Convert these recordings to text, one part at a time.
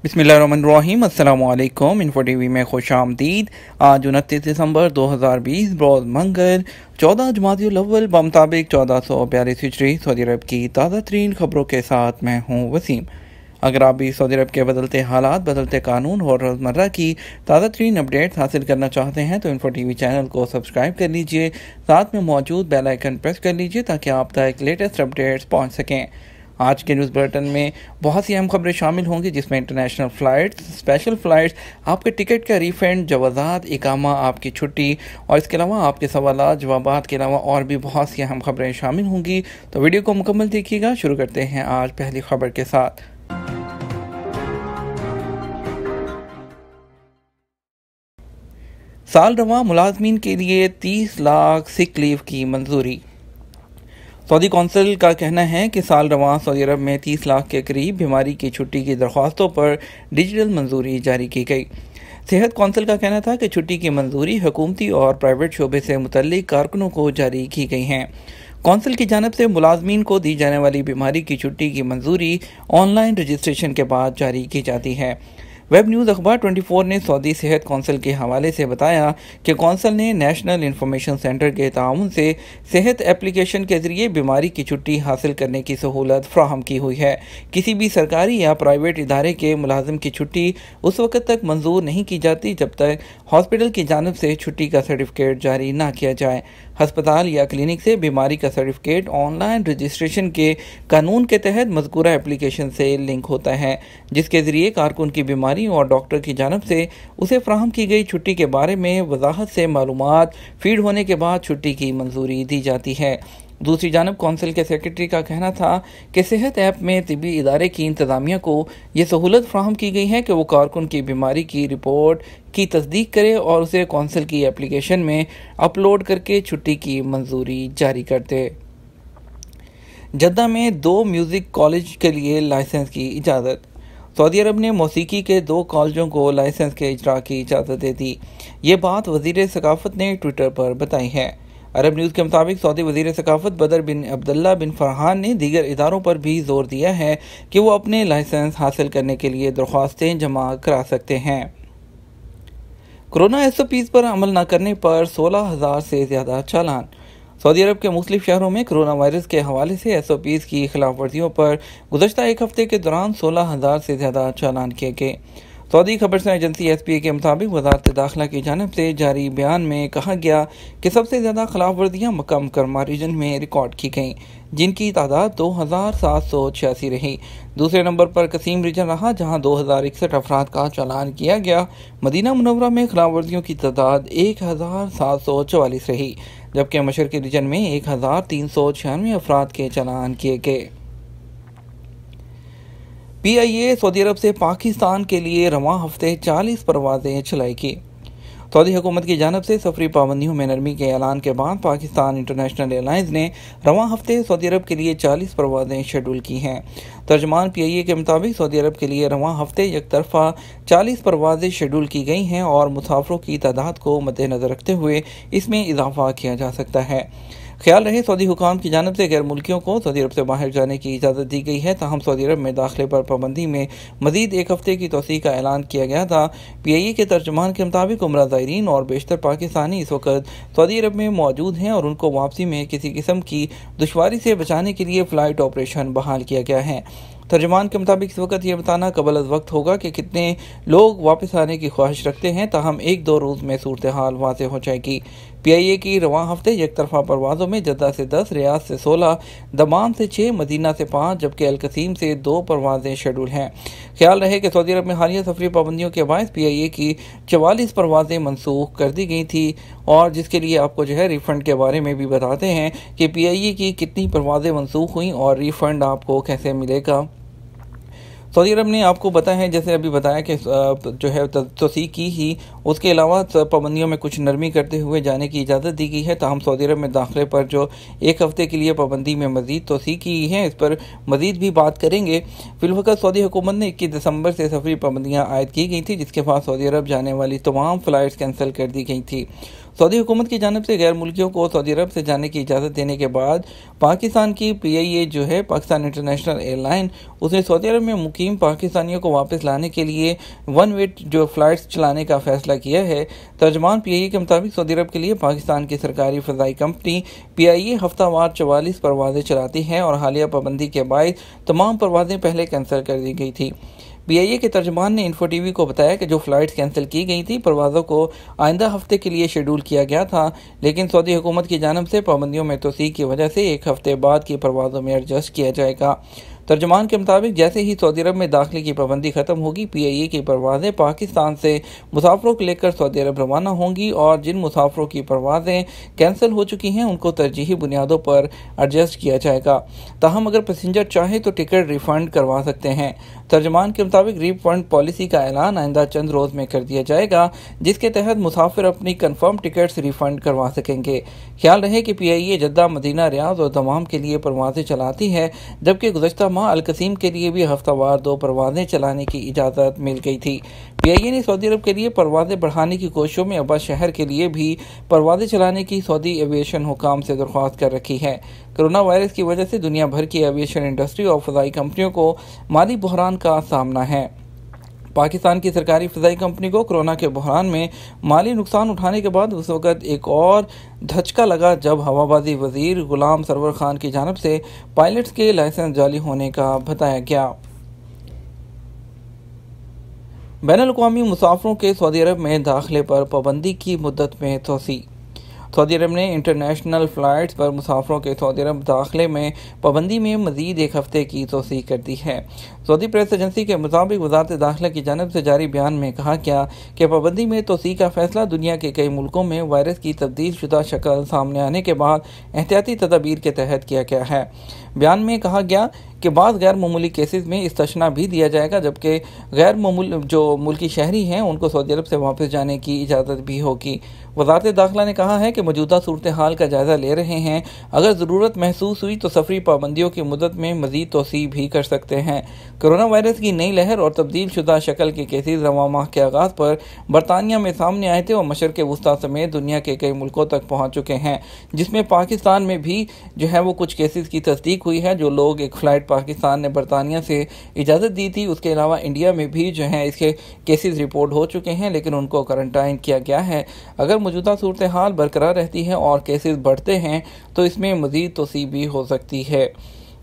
बिस्मिल्लाहिर्रहमानिर्रहीम अस्सलामुअलैकुम। Info TV में खुश आमदीद। आज 29 दिसंबर 2020 रोज़ मंगल 14 जमादियुल अव्वल बमुताबिक 1442 हिजरी सऊदी अरब की ताज़ा तरीन खबरों के साथ मैं हूँ वसीम। अगर आप भी सऊदी अरब के बदलते हालात, बदलते कानून और रोज़मर्रा की ताज़ा तरीन अपडेट्स हासिल करना चाहते हैं तो इन्फो टीवी चैनल को सब्सक्राइब कर लीजिए। साथ में मौजूद बेल आइकन प्रेस कर लीजिए ताकि आप तक लेटेस्ट अपडेट्स पहुँच सकें। आज के न्यूज़ बुलेटिन में बहुत सी अहम खबरें शामिल होंगी, जिसमें इंटरनेशनल फ़्लाइट्स, स्पेशल फ़्लाइट्स, आपके टिकट का रिफ़ंड, जवाज़ात, इकामा, आपकी छुट्टी और इसके अलावा आपके सवालात जवाबात के अलावा और भी बहुत सी अहम खबरें शामिल होंगी। तो वीडियो को मुकम्मल देखिएगा। शुरू करते हैं आज पहली खबर के साथ। साल रवां मुलाजमीन के लिए 30 लाख सिक लीव की मंजूरी। सऊदी कौंसिल का कहना है कि साल रवां सऊदी अरब में 30 लाख के करीब बीमारी की छुट्टी की दरख्वास्तों पर डिजिटल मंजूरी जारी की गई। सेहत कौंसिल का कहना था कि छुट्टी की मंजूरी हुकूमती और प्राइवेट शोबे से मुतल्लिक कारकुनों को जारी की गई हैं। कौंसिल की जानिब से मुलाजमीन को दी जाने वाली बीमारी की छुट्टी की मंजूरी ऑनलाइन रजिस्ट्रेशन के बाद जारी की जाती है। वेब न्यूज़ अखबार 24 ने सऊदी सेहत कौंसिल के हवाले से बताया कि कौंसिल ने नेशनल इंफॉर्मेशन सेंटर के ताउन से सेहत एप्लीकेशन के ज़रिए बीमारी की छुट्टी हासिल करने की सहूलत फ्राहम की हुई है। किसी भी सरकारी या प्राइवेट इदारे के मुलाजिम की छुट्टी उस वक़्त तक मंजूर नहीं की जाती जब तक हॉस्पिटल की जानिब से छुट्टी का सर्टिफिकेट जारी ना किया जाए। हस्पताल या क्लिनिक से बीमारी का सर्टिफिकेट ऑनलाइन रजिस्ट्रेशन के कानून के तहत मज़कूरा एप्लीकेशन से लिंक होता है, जिसके ज़रिए कारकुन की बीमारी और डॉक्टर की जानिब से उसे फ्राहम की गई छुट्टी के बारे में वजाहत से मालूमात फीड होने के बाद छुट्टी की मंजूरी दी जाती है। दूसरी जानब कौंसिल के सेक्रेटरी का कहना था कि सेहत ऐप में तिबी इदारे की इंतज़ामिया को ये सहूलत फ्राहम की गई है कि वो कारकुन की बीमारी की रिपोर्ट की तस्दीक करे और उसे कौंसिल की एप्लीकेशन में अपलोड करके छुट्टी की मंजूरी जारी कर दे। जद्दा में 2 म्यूज़िक कॉलेज के लिए लाइसेंस की इजाज़त। सऊदी अरब ने मौसीकी के 2 कॉलेजों को लाइसेंस के इजरा की इजाज़त दे दी। ये बात वज़ीर सकाफ़त ने ट्विटर पर बताई है। अरब न्यूज़ के मुताबिक सऊदी वज़ीर सकाफ़त बदर बिन अब्दुल्ला बिन फरहान ने दीगर इदारों पर भी जोर दिया है कि वो अपने लाइसेंस हासिल करने के लिए दरख्वास्तें जमा करा सकते हैं। कोरोना SOPs पर अमल न करने पर 16,000 से ज़्यादा चालान। सऊदी अरब के मुख्तलिफ शहरों में कोरोना वायरस के हवाले से SOPs की खिलाफ वर्जियों पर गुज़श्ता एक हफ्ते के दौरान 16,000 से ज़्यादा चालान किए गए। सऊदी खबरसां एजेंसी SPA के मुताबिक वज़ारत दाखिला की जानिब से जारी बयान में कहा गया कि सबसे ज़्यादा खिलाफ वर्जियाँ मक्का मुकर्रमा रीजन में रिकॉर्ड की गईं, जिनकी तादाद 2,786 रही। दूसरे नंबर पर कसीम रीजन रहा, जहां 2,061 अफराद का चालान किया गया। मदीना मुनव्वरा में खिलाफ वर्जियों की तादाद 1,744 रही, जबकि मशरक़ी रीजन में 1,396 अफराद के चालान किए गए। PIA सऊदी अरब से पाकिस्तान के लिए रवां हफ्ते 40 परवाज़ें चलाएगी। सऊदी हुकूमत की जानिब से सफरी पाबंदियों में नरमी के ऐलान के बाद पाकिस्तान इंटरनेशनल एयरलाइंस ने रवां हफ्ते सऊदी अरब के लिए 40 परवाज़ें शेड्यूल की हैं। तर्जमान PIA के मुताबिक सऊदी अरब के लिए रवां हफ्ते एक तरफा 40 परवाज़ें शेड्यूल की गई हैं और मुसाफिरों की तादाद को मद्देनज़र रखते हुए इसमें इजाफा किया जा सकता है। ख्याल रहे सऊदी हुकाम की जानिब से गैर मुल्कियों को सऊदी अरब से बाहर जाने की इजाज़त दी गई है, ताहम सऊदी अरब में दाखिले पर पाबंदी में मजीद एक हफ्ते की तोसी का ऐलान किया गया था। PIA के तर्जमान के मुताबिक उम्रा ज़ायरीन और बेशतर पाकिस्तानी इस वक्त सऊदी अरब में मौजूद हैं और उनको वापसी में किसी किस्म की दुश्वारी से बचाने के लिए फ़्लाइट ऑपरेशन बहाल किया गया है। तर्जमान के मुताबिक इस वक्त यह बताना कबल अज़ वक्त होगा कि कितने लोग वापस आने की ख्वाहिश रखते हैं, ताहम 1-2 रोज़ में सूरत हाल वाज़ेह हो जाएगी। PIA की रवां हफ्ते एक तरफा परवाज़ों में जद्दा से 10, रियाद से 16, दमाम से 6, मदीना से 5, जबकि अलकसीम से 2 परवाज़ें शेड्यूल हैं। ख्याल रहे कि सऊदी अरब में हालिया सफरी पाबंदियों के बायस PIA की 44 परवाज़ें मनसूख कर दी गई थी, और जिसके लिए आपको रिफ़ंड के बारे में भी बताते हैं कि PIA की कितनी परवाज़ें मनसूख हुई और रिफ़ंड आपको कैसे मिलेगा। सऊदी अरब ने आपको बताया है, जैसे अभी बताया कि तोसी की ही, उसके अलावा पाबंदियों में कुछ नरमी करते हुए जाने की इजाज़त दी गई है। ताहम सऊदी अरब में दाखिले पर जो एक हफ्ते के लिए पाबंदी में मजीद तोसी की है, इस पर मजीद भी बात करेंगे। फिलवक़्त सऊदी हुकूमत ने 21 दिसंबर से सफरी पाबंदियाँ आयद की गई थी, जिसके बाद सऊदी अरब जाने वाली तमाम फ़्लाइट्स कैंसिल कर दी गई थी। सऊदी हुकूमत की जानिब से गैर मुल्कियों को सऊदी अरब से जाने की इजाज़त देने के बाद पाकिस्तान की PIA जो है पाकिस्तान इंटरनेशनल एयरलाइन, उसने सऊदी अरब में मुकीम पाकिस्तानियों को वापस लाने के लिए वन वे जो फ़्लाइट्स चलाने का फैसला किया है। तर्जमान PIA के मुताबिक सऊदी अरब के लिए पाकिस्तान की सरकारी फ़ज़ाई कंपनी PIA हफ्तावार 44 परवाज़ें चलाती है और हालिया पाबंदी के बायस तमाम परवाज़ें पहले कैंसिल कर दी गई थी। PIA के तर्जमान ने इन्फो टीवी को बताया कि जो फ़्लाइट्स कैंसिल की गई थी परवाज़ों को आइंदा हफ्ते के लिए शेड्यूल किया गया था, लेकिन सऊदी हुकूमत की जानिब से पाबंदियों में तोसी की वजह से एक हफ्ते बाद की परवाज़ों में एडजस्ट किया जाएगा। तर्जमान के मुताबिक जैसे ही सऊदी अरब में दाखिले की पाबंदी खत्म होगी, PIA की परवाज़ें पाकिस्तान से मुसाफरों को लेकर सऊदी अरब रवाना होंगी और जिन मुसाफरों की परवाज़ें कैंसिल हो चुकी हैं उनको तरजीही बुनियादों पर एडजस्ट किया जाएगा। ताहम अगर पैसेंजर चाहे तो टिकट रिफ़ंड करवा सकते हैं। तर्जमान के मुताबिक रिफंड पॉलिसी का ऐलान आइंदा चंद रोज़ में कर दिया जाएगा, जिसके तहत मुसाफिर अपनी कन्फर्म टिकट्स रिफ़ंड करवा सकेंगे। ख्याल रहे कि PIA जद्दा, मदीना, रियाद और दमाम के लिए परवाज़ें चलाती है, जबकि गुज़श्ता माह अल-कसीम के लिए भी हफ्तावार 2 परवाज़ें चलाने की इजाज़त मिल गई थी। PIA ने सऊदी अरब के लिए परवाज़ें बढ़ाने की कोशिशों में अब्बा शहर के लिए भी परवाज़ें चलाने की सऊदी एविएशन हुकाम से दरख्वास्त कर रखी है। कोरोना वायरस की वजह से दुनिया भर की एविएशन इंडस्ट्री और फ़ज़ाई कंपनियों को माली बहरान का सामना है। पाकिस्तान की सरकारी फ़ज़ाई कंपनी को कोरोना के बहरान में माली नुकसान उठाने के बाद उस वक़्त एक और धचका लगा जब हवाबाजी वज़ीर गुलाम सरवर खान की जानिब से पायलट्स के लाइसेंस जाली होने का बताया गया। बैनुल-अक़वामी मुसाफिरों के सऊदी अरब में दाखिले पर पाबंदी की मुद्दत में तोसी। सऊदी अरब ने इंटरनेशनल फ़्लाइट्स पर मुसाफिरों के सऊदी अरब दाखिले में पाबंदी में मज़ीद एक हफ्ते की तोसी कर दी है। सऊदी प्रेस एजेंसी के मुताबिक वज़ारत दाखिला की जानिब से जारी बयान में कहा गया कि पाबंदी में तोसी का फैसला दुनिया के कई मुल्कों में वायरस की तब्दील शुदा शक्ल सामने आने के बाद एहतियाती तदाबीर के तहत किया गया है। बयान में कहा गया कि बाद गैर मामूली केसेस में इस्तिस्ना भी दिया जाएगा, जबकि गैर मामूली जो मुल्की शहरी हैं उनको सऊदी अरब से वापस जाने की इजाज़त भी होगी। वज़ारत दाखिला ने कहा है कि मौजूदा सूरत हाल का जायज़ा ले रहे हैं, अगर ज़रूरत महसूस हुई तो सफरी पाबंदियों की मुद्दत में मज़ीद तोसी भी कर सकते हैं। कोरोना वायरस की नई लहर और तब्दील शुदा शक्ल के केसेस रवां माह के आगाज़ पर बरतानिया में सामने आए थे और मशरक़ वस्ता समेत दुनिया के कई मुल्कों तक पहुँच चुके हैं, जिसमें पाकिस्तान में भी जो है वो कुछ केसेस की तस्दीक हुई है। जो लोग एक फ़्लाइट पाकिस्तान ने बरतानिया से इजाज़त दी थी, उसके अलावा इंडिया में भी जो है इसके केसेस रिपोर्ट हो चुके हैं, लेकिन उनको क्वारंटाइन किया गया है। अगर मौजूदा सूरत हाल बरकरार रहती है और केसेस बढ़ते हैं तो इसमें मज़ीद तोसी भी हो सकती है।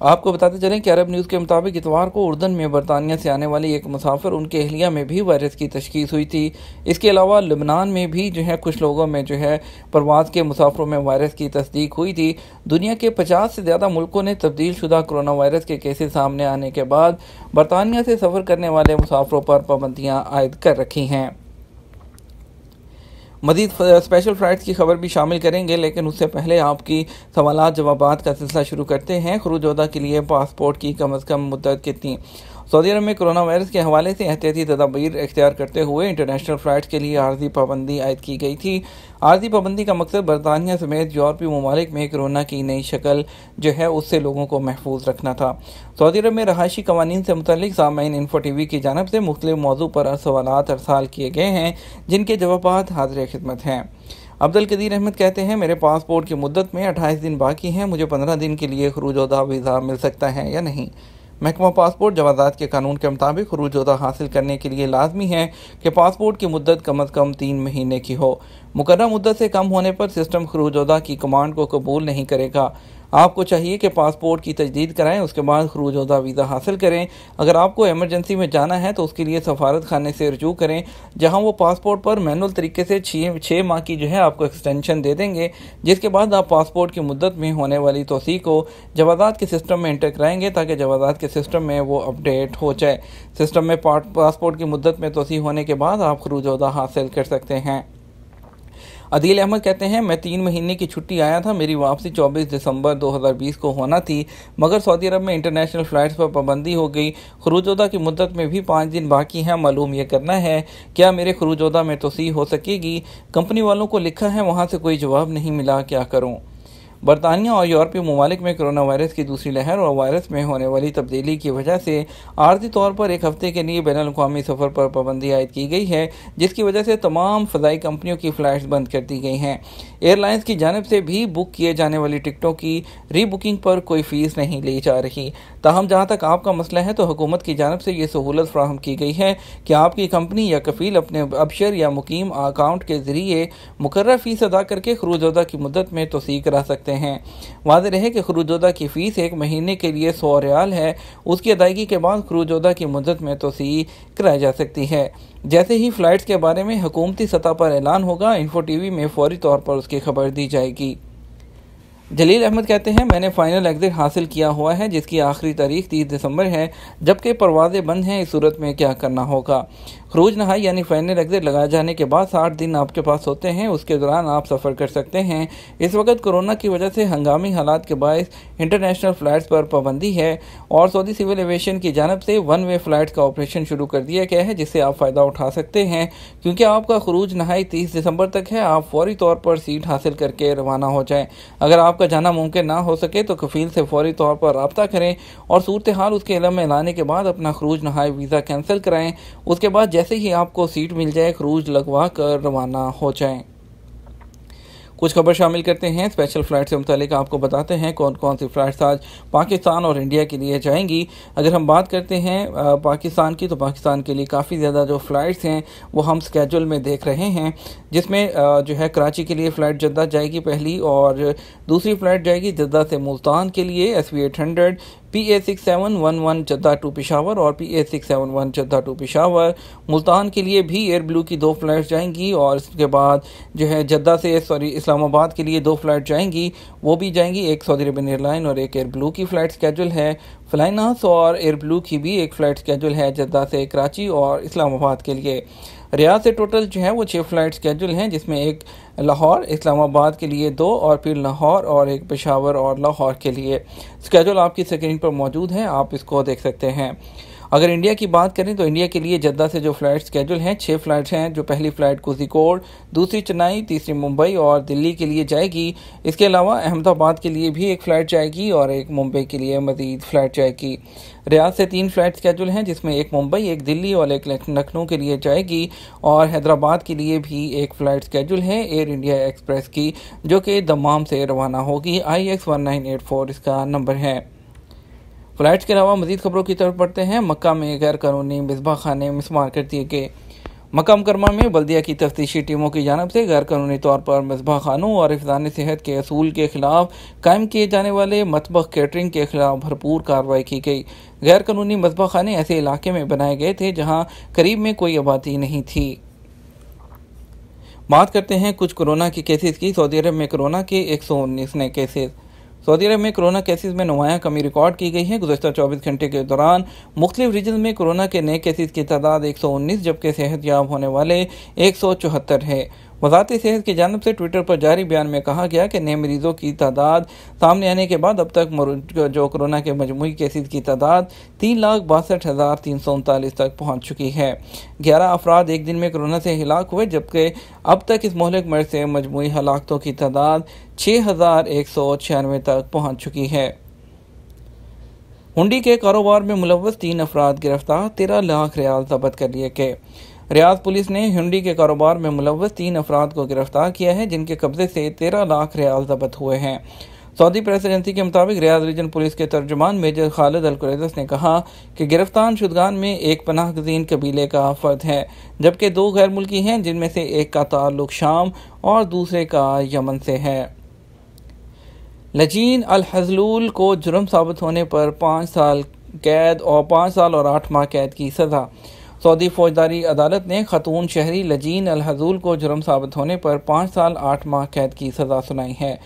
आपको बताते चलें कि अरब न्यूज़ के मुताबिक इतवार को उर्दन में बरतानिया से आने वाली एक मुसाफिर उनके अहलिया में भी वायरस की तशख़ीस हुई थी। इसके अलावा लबनान में भी जो है कुछ लोगों में जो है परवाज़ के मुसाफिरों में वायरस की तस्दीक हुई थी। दुनिया के 50 से ज़्यादा मुल्कों ने तब्दील शुदा कोरोना वायरस के केसेस सामने आने के बाद बरतानिया से सफ़र करने वाले मुसाफिरों पर पाबंदियाँ आयद कर रखी हैं। मज़ीद स्पेशल फ़्लाइट्स की खबर भी शामिल करेंगे, लेकिन उससे पहले आपकी सवालात जवाबात का सिलसिला शुरू करते हैं। खुरूज ओदा के लिए पासपोर्ट की कम अज़ कम मुद्दत कितनी? सऊदी अरब में कोरोना वायरस के हवाले से एहतियाती तदाबीर इख्तियार करते हुए इंटरनेशनल फ़्लाइट्स के लिए आर्जी पाबंदी आयद की गई थी। आर्जी पाबंदी का मकसद बरतानिया समेत यूरोपीय ममालिक में कोरोना की नई शक्ल जो है उससे लोगों को महफूज रखना था। सऊदी अरब में रहायशी कवानीन से मुतल्लिक सामाईन इन्फो टीवी की जानिब से मुख्तलिफ मौजू पर सवालात अरसाल किए गए हैं, जिनके जवाबात हाज़िर खिदमत हैं। अब्दुल कदीर अहमद कहते हैं, मेरे पासपोर्ट की मुद्दत में 28 दिन बाकी हैं, मुझे 15 दिन के लिए खुरूज ओदा वीज़ा मिल सकता है या नहीं? महकमा पासपोर्ट जवाज़ात के कानून के मुताबिक खुरूज ओदा हासिल करने के लिए लाजमी है कि पासपोर्ट की मुद्दत कम अज़ कम 3 महीने की हो। मुकर्रर मुद्दत से कम होने पर सिस्टम खुरूज ओदा की कमांड को कबूल नहीं करेगा। आपको चाहिए कि पासपोर्ट की तजदीद कराएं, उसके बाद खुरूज ओदा वीज़ा हासिल करें। अगर आपको एमरजेंसी में जाना है तो उसके लिए सफारत खाने से रजू करें, जहां वो पासपोर्ट पर मैनुअल तरीके से 6 माह की जो है आपको एक्सटेंशन दे देंगे, जिसके बाद आप पासपोर्ट की मुद्दत में होने वाली तोसी को जवाज़ात के सिस्टम में एंटर कराएंगे, ताकि जवाज़ात के सिस्टम में वो अपडेट हो जाए। सिस्टम में पासपोर्ट की मुद्दत में तोसी होने के बाद आप खुरूज ओदा हासिल कर सकते हैं। अदील अहमद कहते हैं, मैं 3 महीने की छुट्टी आया था, मेरी वापसी 24 दिसंबर 2020 को होना थी, मगर सऊदी अरब में इंटरनेशनल फ़्लाइट्स पर पाबंदी हो गई। खुरूज ओदा की मुद्दत में भी 5 दिन बाकी हैं। मालूम यह करना है क्या मेरे खुरूज ओदा में तोसी हो सकेगी? कंपनी वालों को लिखा है, वहाँ से कोई जवाब नहीं मिला, क्या करूँ? बरतानिया और यूरोपीय ममालिक में कोरोना वायरस की दूसरी लहर और वायरस में होने वाली तब्दीली की वजह से आर्जी तौर पर एक हफ्ते के लिए बैनुल-अक़वामी सफ़र पर पाबंदी आयद की गई है, जिसकी वजह से तमाम फ़ज़ाई कंपनियों की फ़्लाइट्स बंद कर दी गई हैं। एयरलाइंस की जानिब से भी बुक किए जाने वाली टिकटों की रीबुकिंग पर कोई फ़ीस नहीं ली जा रही। ताहम जहाँ तक आपका मसला है तो हुकूमत की जानिब से ये सहूलत फ्राहम की गई है कि आपकी कंपनी या कफ़ील अपने अबशर या मुकीम अकाउंट के ज़रिए मुकर्रर फ़ीस अदा करके खरूज-ओदा की मुद्दत में तोसी करा सकते हैं। वाज़ेह रहे कि खरूज-ओदा की फ़ीस एक महीने के लिए 100 रियाल है। उसकी अदायगी के बाद खरूज-ओदा की मुद्दत में तोसी कराई जा सकती है। जैसे ही फ़्लाइट्स के बारे में हुकूमती सतह पर ऐलान होगा, इन्फो टीवी में फौरी तौर पर उसकी खबर दी जाएगी। जलील अहमद कहते हैं, मैंने फ़ाइनल एग्ज़िट हासिल किया हुआ है जिसकी आखिरी तारीख 30 दिसंबर है, जबकि परवाज़ें बंद हैं। इस सूरत में क्या करना होगा? खरूज नहाई यानी फ़ाइनल एग्ज़िट लगाए जाने के बाद 60 दिन आपके पास होते हैं, उसके दौरान आप सफ़र कर सकते हैं। इस वक्त कोरोना की वजह से हंगामी हालात के बायस इंटरनेशनल फ़्लाइट्स पर पाबंदी है और सऊदी सिविल एविएशन की जानब से वन वे फ़्लाइट्स का ऑपरेशन शुरू कर दिया गया है, जिससे आप फ़ायदा उठा सकते हैं। क्योंकि आपका खरूज नहाई 30 दिसंबर तक है, आप फौरी तौर पर सीट हासिल करके रवाना हो जाएँ। अगर आपका जाना मुमकिन ना हो सके तो कफ़ील से फौरी तौर पर रब्ता करें और सूरत हाल उसके इल्म में लाने के बाद अपना खरूज नहाई वीज़ा कैंसिल कराएँ। उसके बाद जैसे ही आपको सीट मिल जाए, खरूज लगवा कर रवाना हो जाएँ। कुछ खबर शामिल करते हैं। स्पेशल फ़्लाइट से मुतालिक आपको बताते हैं कौन कौन सी फ़्लाइट्स आज पाकिस्तान और इंडिया के लिए जाएंगी। अगर हम बात करते हैं पाकिस्तान की, तो पाकिस्तान के लिए काफ़ी ज़्यादा जो फ़्लाइट्स हैं वो हम स्केजुल में देख रहे हैं, जिसमें जो है कराची के लिए फ़्लाइट जद्दा जाएगी पहली, और दूसरी फ़्लाइट जाएगी जद्दा से मुल्तान के लिए SV800, PA6711 Jeddah to Peshawar और PA671 जद्दा टू पेशावर। मुल्तान के लिए भी एयर ब्लू की 2 फ़्लाइट्स जाएंगी और इसके बाद जो है जद्दा से इस्लामाबाद के लिए 2 फ़्लाइट जाएंगी, वो भी जाएंगी। एक सऊदी अरबियन एयरलाइन और एक एयर ब्लू की फ़्लाइट स्केजुल है। फ्लाइनास और एयर ब्लू की भी एक फ़्लाइट स्केजुल है जद्दा से कराची और इस्लामाबाद के लिए। रियाद से टोटल जो है वो 6 फ़्लाइट स्केजुल हैं, जिसमें एक लाहौर इस्लामाबाद के लिए 2 और फिर लाहौर और एक पेशावर और लाहौर के लिए। स्केजुल आपकी स्क्रीन पर मौजूद है, आप इसको देख सकते हैं। अगर इंडिया की बात करें तो इंडिया के लिए जद्दा से जो फ़्लाइट स्केजुल हैं 6 फ़्लाइट्स हैं, जो पहली फ़्लाइट कोझिकोड, दूसरी चेन्नई, तीसरी मुंबई और दिल्ली के लिए जाएगी। इसके अलावा अहमदाबाद के लिए भी एक फ़्लाइट जाएगी और एक मुंबई के लिए मज़ीद फ़्लाइट जाएगी। रियाद से 3 फ़्लाइट स्केजुल हैं, जिसमें एक मुंबई, एक दिल्ली और एक लखनऊ के लिए जाएगी, और हैदराबाद के लिए भी एक फ़्लाइट स्केजुल है एयर इंडिया एक्सप्रेस की, जो कि दम्माम से रवाना होगी। IX1984 इसका नंबर है। फ़्लाइट्स के अलावा मज़ीद खबरों की तरफ बढ़ते हैं। मक्का में गैर कानूनी मिसबाह खाने मिसमार कर दिए गए। मक्का मुकरमा में बल्दिया की तफ्तीशी टीमों की जानब से गैर कानूनी तौर पर मिसबाह खानों और हिफ़्ज़ान सेहत के असूल के खिलाफ कायम किए जाने वाले मतबख कैटरिंग के खिलाफ भरपूर कार्रवाई की गई। गैर कानूनी मिसबाह खाने ऐसे इलाके में बनाए गए थे जहाँ करीब में कोई आबादी नहीं थी। बात करते हैं कुछ कोरोना के केसेस की। सऊदी अरब में कोरोना के 119 नए केसेस। सऊदी अरब में कोरोना केसेस में नुमायां कमी रिकॉर्ड की गई है। गुज़श्ता 24 घंटे के दौरान मुख्तलिफ रीजन में कोरोना के नए केसेस की तादाद 119, जबकि सेहतयाब होने वाले 174 है। वज़ारत सेहत की जानब से ट्विटर पर जारी बयान में कहा गया कि नए मरीजों की तादाद सामने आने के बाद अब तक जो कोरोना के मजमूई केसेस की तादाद 3,62,339 तक पहुँच चुकी है। 11 अफराद एक दिन में कोरोना से हिलाक हुए, जबकि अब तक इस मोहलिक मर्ज से मजमूई हलाकतों की तादाद 6,196 तक पहुँच चुकी है। हुंडी के कारोबार में मुलव्वस 3 अफराद गिरफ्तार, 13 लाख रियाल ज़ब्त कर लिए गए। रियाद पुलिस ने हुंडी के कारोबार में मुलव्वस 3 अफराद को गिरफ्तार किया है, जिनके कब्जे से 13 लाख रियाल ज़ब्त हुए हैं। सऊदी प्रेस एजेंसी के मुताबिक रियाद रीजन पुलिस के तर्जुमान मेजर खालिद अल-कुरैदस ने कहा कि गिरफ्तार शुदगान में एक पनाह गज़ीन कबीले का फ़र्द है, जबकि 2 गैर मुल्की हैं, जिनमें से एक का ताल्लुक शाम और दूसरे का यमन से है। लजीन अल-हज़लूल को जुर्म साबित होने पर 5 साल कैद और 5 साल और 8 माह कैद की सज़ा। सऊदी फौजदारी अदालत ने खातून शहरी लजीन अल-हज़लूल को जुर्म साबित होने पर 5 साल 8 माह कैद की सज़ा सुनाई है।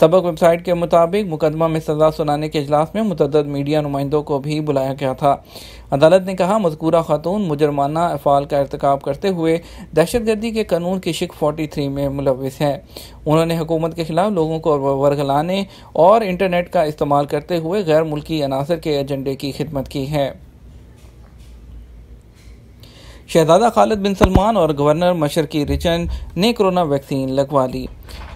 सबक वेबसाइट के मुताबिक मुकदमा में सज़ा सुनाने के इजलास में मुतअद्दिद मीडिया नुमाइंदों को भी बुलाया गया था। अदालत ने कहा मज़कूरा खातून मुजरमाना अफ़ाल का इर्तिकाब करते हुए दहशतगर्दी के कानून की शिक 43 में मुलव्विस है। उन्होंने हुकूमत के खिलाफ लोगों को वर्गलाने और इंटरनेट का इस्तेमाल करते हुए गैर मुल्की अनासर के एजेंडे की खिदमत की है। शहजादा खालिद बिन सलमान और गवर्नर मशरकी रिचन ने कोरोना वैक्सीन लगवा ली।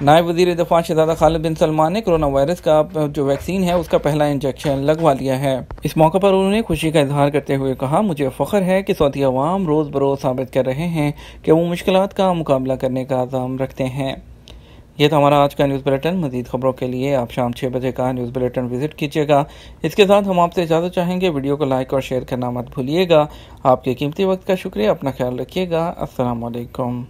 नायब वज़ीर दफ़ा शहज़ादा खालिद बिन सलमान ने कोरोना वायरस का जो वैक्सीन है उसका पहला इंजेक्शन लगवा लिया है। इस मौके पर उन्होंने खुशी का इजहार करते हुए कहा, मुझे फ़ख्र है कि सऊदी अवाम रोज़ बरोज़ साबित कर रहे हैं कि वो मुश्किलात का मुकाबला करने का अज़्म रखते हैं। यह था हमारा आज का न्यूज़ बुलेटिन। मज़ीद खबरों के लिए आप शाम 6 बजे का न्यूज़ बुलेटिन विजिट कीजिएगा। इसके साथ हम आपसे इजाज़त चाहेंगे। वीडियो को लाइक और शेयर करना मत भूलिएगा। आपके कीमती वक्त का शुक्रिया। अपना ख्याल रखिएगा। अस्सलाम वालेकुम।